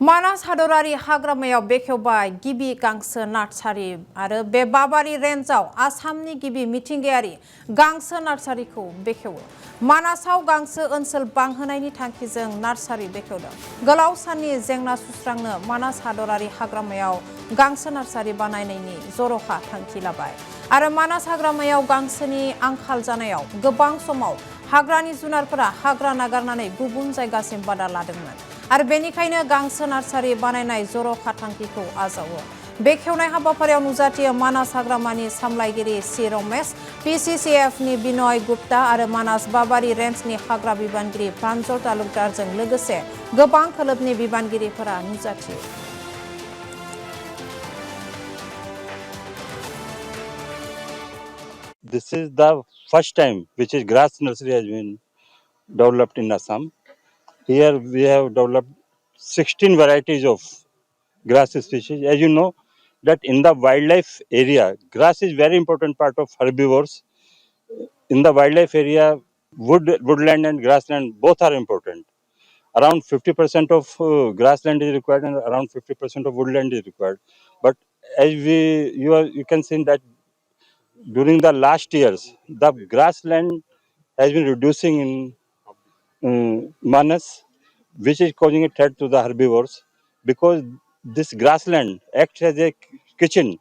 मानास हादरारि हाग्रामायाव बेखेवबाय गिबि गांसो नार्सारि आरो बे बाबारि रेन्जआव आसामनि गिबि मिथिंगायारि गांसो नार्सारिखौ बेखेवो। मानासाव गांसो ओनसोल बांहोनायनि थांखिजों नार्सारि बेखेवदों। गोलाव साननि जेंना सुस्रांनो मानास हादरारि हाग्रामायाव गांसो नार्सारि बानायनायनि जर'खा थांखि लाबाय आरो मानास हाग्रामायाव गांसोनि आंखाल जानायाव गोबां समाव हाग्रानि जुनारफोरा हाग्रा नागारनानै गुबुन जायगासिम बादा लादोंमोन आरो बेनिखायनो गांसो नार्सारि बानायनाय जर'खा थांखिखौ आजावो। बेखेवनाय हाबाफारियाव नुजाथियो मानास हाग्रामानि सामलायगिरि सि रमेश, पिसिसिएफनि बिनय गुप्ता आरो मानास बाबारि रेन्जनि हाग्रा बिबानगिरि प्रान्जल तालुकदारजों लोगोसे गोबां खोलोबनि बिबानगिरिफोरा नुजाथियो। This is the first time which is grass nursery has been developed in Assam. Here we have developed 16 varieties of grass species. As you know that in the wildlife area, grass is very important part of herbivores. In the wildlife area, woodland and grassland both are important. Around 50% of grassland is required and around 50% of woodland is required. But as you can see that during the last years, the grassland has been reducing in Manas, which is causing a threat to the herbivores because this grassland acts as a kitchen